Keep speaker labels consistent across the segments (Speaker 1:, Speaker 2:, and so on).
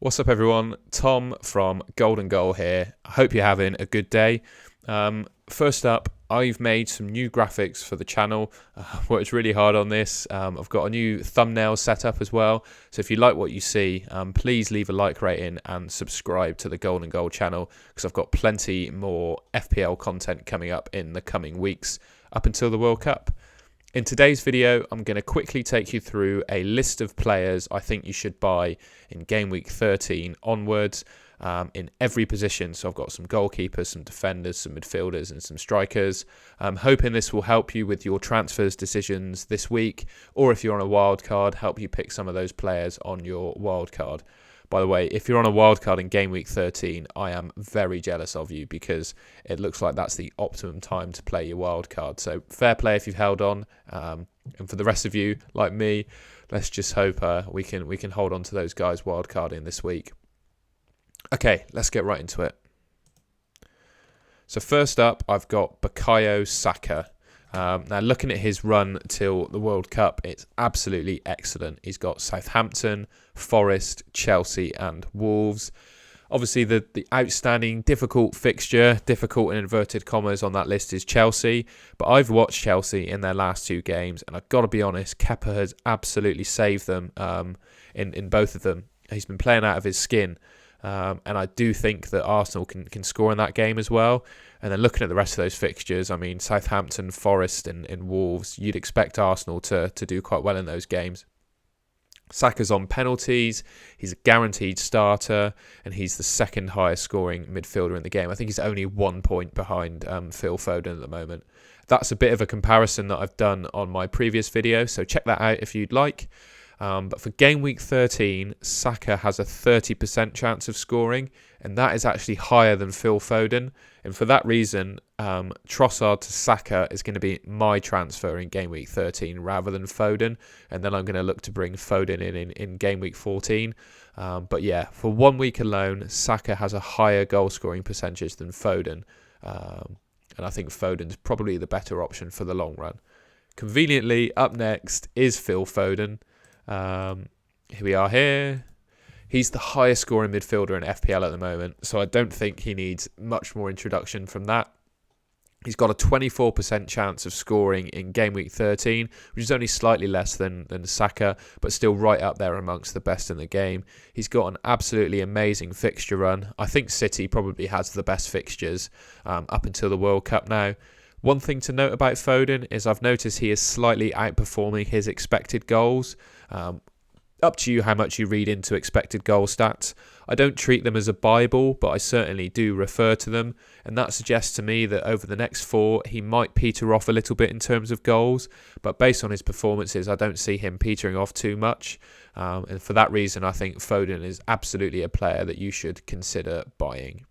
Speaker 1: What's up, everyone? Tom from Golden Goal here. I hope you're having a good day. First up, I've made some new graphics for the channel. Worked really hard on this. I've got a new thumbnail set up as well. So if you like what you see, please leave a like rating and subscribe to the Golden Goal channel because I've got plenty more FPL content coming up in the coming weeks up until the World Cup. In today's video, I'm going to quickly take you through a list of players I think you should buy in Game Week 13 onwards in every position. So I've got some goalkeepers, some defenders, some midfielders and some strikers. I'm hoping this will help you with your transfers decisions this week, or if you're on a wild card, help you pick some of those players on your wild card. By the way, if you're on a wildcard in Game Week 13, I am very jealous of you because it looks like that's the optimum time to play your wildcard. So fair play if you've held on. And for the rest of you, like me, let's just hope we can hold on to those guys wildcarding this week. Okay, let's get right into it. So first up, I've got Bukayo Saka. Now, looking at his run till the World Cup, it's absolutely excellent. He's got Southampton, Forest, Chelsea and Wolves. Obviously, the outstanding, difficult fixture, difficult in inverted commas on that list is Chelsea. But I've watched Chelsea in their last two games, and I've got to be honest, Kepa has absolutely saved them in both of them. He's been playing out of his skin. And I do think that Arsenal can score in that game as well. And then looking at the rest of those fixtures, I mean, Southampton, Forest and Wolves, you'd expect Arsenal to do quite well in those games. Saka's on penalties, he's a guaranteed starter, and he's the second highest scoring midfielder in the game. I think he's only 1 point behind Phil Foden at the moment. That's a bit of a comparison that I've done on my previous video, so check that out if you'd like. But for Game Week 13, Saka has a 30% chance of scoring, and that is actually higher than Phil Foden. And for that reason, Trossard to Saka is going to be my transfer in Game Week 13 rather than Foden. And then I'm going to look to bring Foden in Game Week 14. But yeah, for 1 week alone, Saka has a higher goal scoring percentage than Foden. And I think Foden's probably the better option for the long run. Conveniently, up next is Phil Foden. Here we are here. He's the highest scoring midfielder in FPL at the moment, so I don't think he needs much more introduction from that. He's got a 24% chance of scoring in Game Week 13, which is only slightly less than Saka, but still right up there amongst the best in the game. He's got an absolutely amazing fixture run. I think City probably has the best fixtures up until the World Cup now. One thing to note about Foden is I've noticed he is slightly outperforming his expected goals. Up to you how much you read into expected goal stats. I don't treat them as a Bible, but I certainly do refer to them. And that suggests to me that over the next four, he might peter off a little bit in terms of goals. But based on his performances, I don't see him petering off too much. And for that reason, I think Foden is absolutely a player that you should consider buying.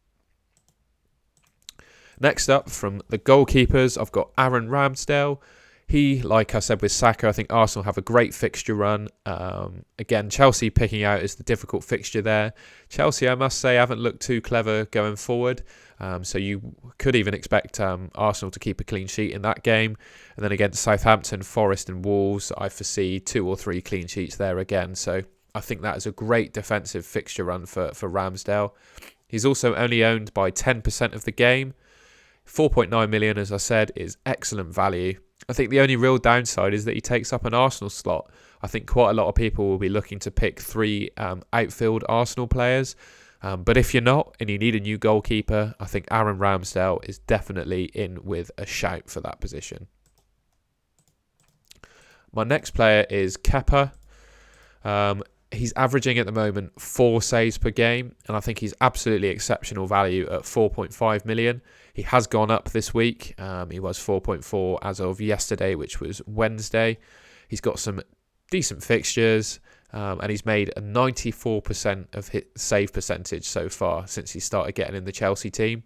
Speaker 1: Next up, from the goalkeepers, I've got Aaron Ramsdale. He, like I said with Saka, I think Arsenal have a great fixture run. Again, Chelsea picking out is the difficult fixture there. Chelsea, I must say, haven't looked too clever going forward. So you could even expect Arsenal to keep a clean sheet in that game. And then against Southampton, Forest and Wolves, I foresee 2 or 3 clean sheets there again. So I think that is a great defensive fixture run for Ramsdale. He's also only owned by 10% of the game. 4.9 million, as I said, is excellent value. I think the only real downside is that he takes up an Arsenal slot. I think quite a lot of people will be looking to pick 3 outfield Arsenal players. But if you're not and you need a new goalkeeper, I think Aaron Ramsdale is definitely in with a shout for that position. My next player is Kepa. He's averaging at the moment 4 saves per game, and I think he's absolutely exceptional value at 4.5 million. He has gone up this week. He was 4.4 as of yesterday, which was Wednesday. He's got some decent fixtures, and he's made a 94% of hit save percentage so far since he started getting in the Chelsea team.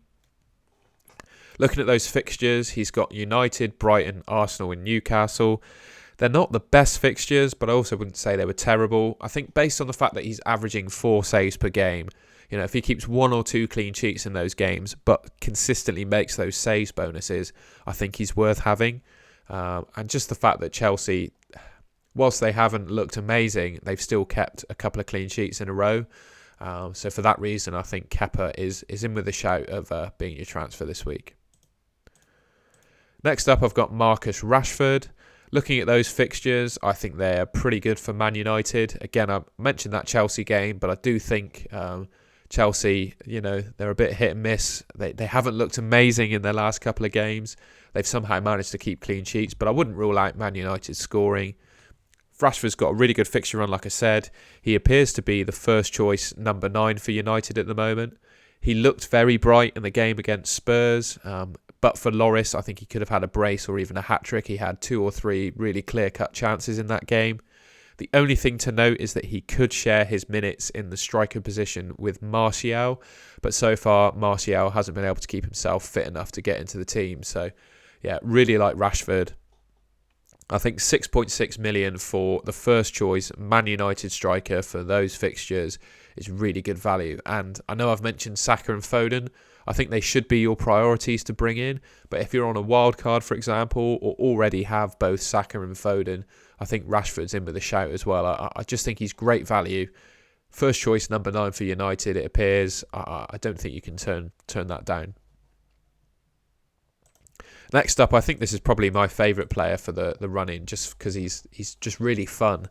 Speaker 1: Looking at those fixtures, he's got United, Brighton, Arsenal and Newcastle. They're not the best fixtures, but I also wouldn't say they were terrible. I think based on the fact that he's averaging 4 saves per game, if he keeps 1 or 2 clean sheets in those games, but consistently makes those saves bonuses, I think he's worth having. And just the fact that Chelsea, whilst they haven't looked amazing, they've still kept a couple of clean sheets in a row. So for that reason, I think Kepa is in with a shout of being your transfer this week. Next up, I've got Marcus Rashford. Looking at those fixtures, I think they're pretty good for Man United. Again, I mentioned that Chelsea game, but I do think Chelsea, they're a bit hit and miss. They haven't looked amazing in their last couple of games. They've somehow managed to keep clean sheets, but I wouldn't rule out Man United scoring. Rashford's got a really good fixture run, like I said. He appears to be the first choice number 9 for United at the moment. He looked very bright in the game against Spurs. But for Lloris, I think he could have had a brace or even a hat-trick. He had 2 or 3 really clear-cut chances in that game. The only thing to note is that he could share his minutes in the striker position with Martial. But so far, Martial hasn't been able to keep himself fit enough to get into the team. So, yeah, really like Rashford. I think 6.6 million for the first choice Man United striker for those fixtures is really good value. And I know I've mentioned Saka and Foden. I think they should be your priorities to bring in. But if you're on a wild card, for example, or already have both Saka and Foden, I think Rashford's in with a shout as well. I just think he's great value. First choice number 9 for United, it appears. I don't think you can turn that down. Next up, I think this is probably my favourite player for the run-in, just because he's just really fun.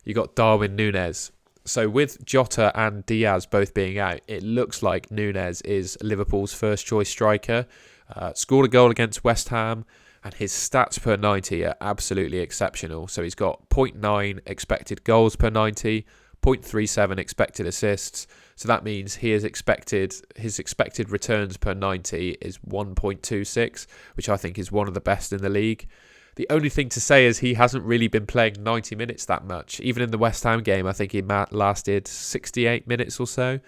Speaker 1: You got Darwin Nunez. So with Jota and Diaz both being out, it looks like Nunez is Liverpool's first choice striker. Scored a goal against West Ham, and his stats per 90 are absolutely exceptional. So he's got 0.9 expected goals per 90, 0.37 expected assists. So that means his expected returns per 90 is 1.26, which I think is one of the best in the league. The only thing to say is he hasn't really been playing 90 minutes that much. Even in the West Ham game, I think he lasted 68 minutes or so.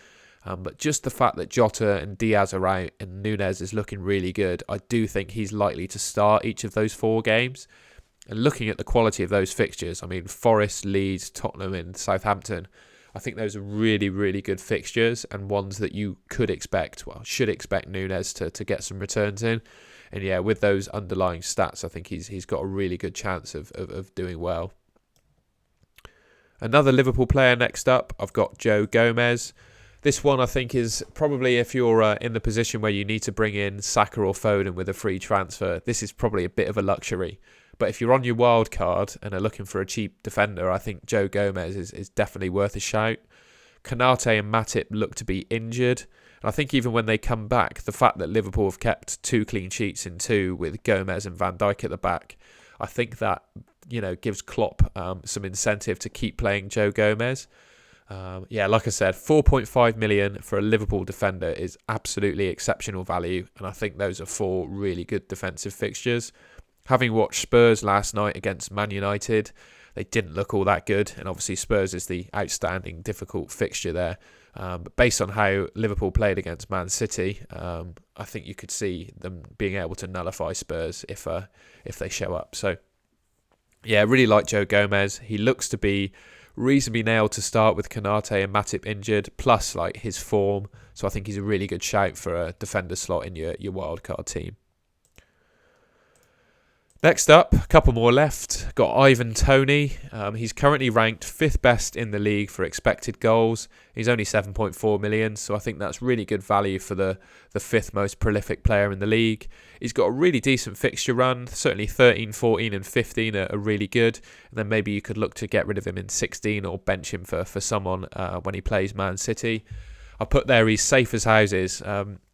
Speaker 1: But just the fact that Jota and Diaz are out and Nunez is looking really good, I do think he's likely to start each of those 4 games. And looking at the quality of those fixtures, I mean, Forest, Leeds, Tottenham and Southampton, I think those are really, really good fixtures and ones that you should expect Nunez to get some returns in. And yeah, with those underlying stats, I think he's got a really good chance of doing well. Another Liverpool player next up, I've got Joe Gomez. This one I think is probably, if you're in the position where you need to bring in Saka or Foden with a free transfer, this is probably a bit of a luxury. But if you're on your wild card and are looking for a cheap defender, I think Joe Gomez is definitely worth a shout. Konate and Matip look to be injured. And I think even when they come back, the fact that Liverpool have kept 2 clean sheets in 2 with Gomez and Van Dijk at the back, I think that gives Klopp some incentive to keep playing Joe Gomez. Like I said, 4.5 million for a Liverpool defender is absolutely exceptional value. And I think those are 4 really good defensive fixtures. Having watched Spurs last night against Man United, they didn't look all that good. And obviously Spurs is the outstanding, difficult fixture there. But based on how Liverpool played against Man City, I think you could see them being able to nullify Spurs if they show up. So, yeah, really like Joe Gomez. He looks to be reasonably nailed to start with Konate and Matip injured, plus like his form. So I think he's a really good shout for a defender slot in your wildcard team. Next up, a couple more left. Got Ivan Toney. He's currently ranked 5th best in the league for expected goals. He's only 7.4 million, so I think that's really good value for the 5th most prolific player in the league. He's got a really decent fixture run. Certainly 13, 14 and 15 are really good. And then maybe you could look to get rid of him in 16 or bench him for someone when he plays Man City. I put there he's safe as houses.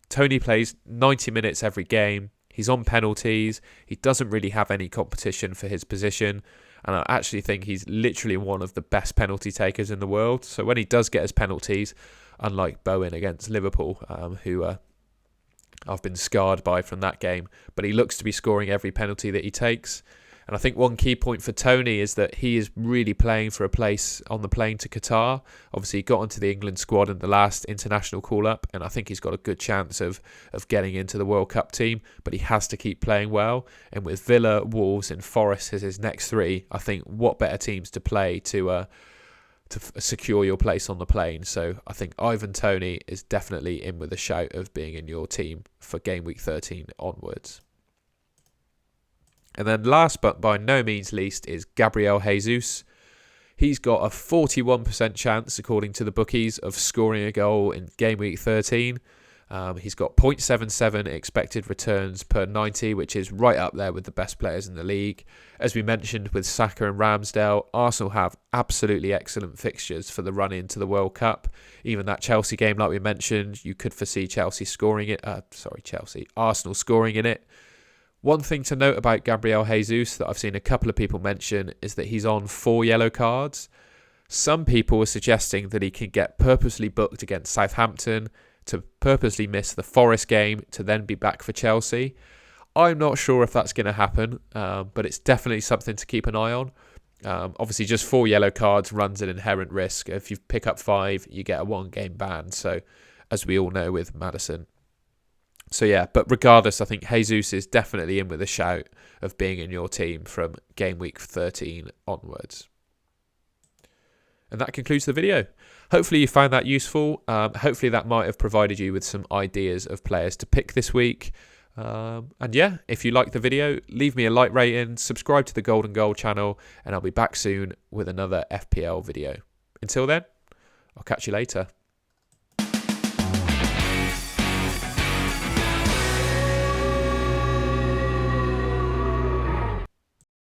Speaker 1: Toney plays 90 minutes every game. He's on penalties. He doesn't really have any competition for his position. And I actually think he's literally one of the best penalty takers in the world. So when he does get his penalties, unlike Bowen against Liverpool, who I've been scarred by from that game, but he looks to be scoring every penalty that he takes. And I think one key point for Toney is that he is really playing for a place on the plane to Qatar. Obviously, he got onto the England squad in the last international call-up, and I think he's got a good chance of getting into the World Cup team, but he has to keep playing well. And with Villa, Wolves and Forest as his next 3, I think what better teams to play to secure your place on the plane. So I think Ivan Toney is definitely in with a shout of being in your team for Game Week 13 onwards. And then last but by no means least is Gabriel Jesus. He's got a 41% chance, according to the bookies, of scoring a goal in game week 13. He's got 0.77 expected returns per 90, which is right up there with the best players in the league. As we mentioned with Saka and Ramsdale, Arsenal have absolutely excellent fixtures for the run into the World Cup. Even that Chelsea game, like we mentioned, you could foresee Arsenal scoring in it. One thing to note about Gabriel Jesus that I've seen a couple of people mention is that he's on 4 yellow cards. Some people are suggesting that he can get purposely booked against Southampton, to purposely miss the Forest game, to then be back for Chelsea. I'm not sure if that's going to happen, but it's definitely something to keep an eye on. Obviously, just 4 yellow cards runs an inherent risk. If you pick up 5, you get a 1-game ban. So, as we all know with Maddison. So yeah, but regardless, I think Jesus is definitely in with a shout of being in your team from game week 13 onwards. And that concludes the video. Hopefully you found that useful. Hopefully that might have provided you with some ideas of players to pick this week. And yeah, if you liked the video, leave me a like rating, subscribe to the Golden Goal channel, and I'll be back soon with another FPL video. Until then, I'll catch you later.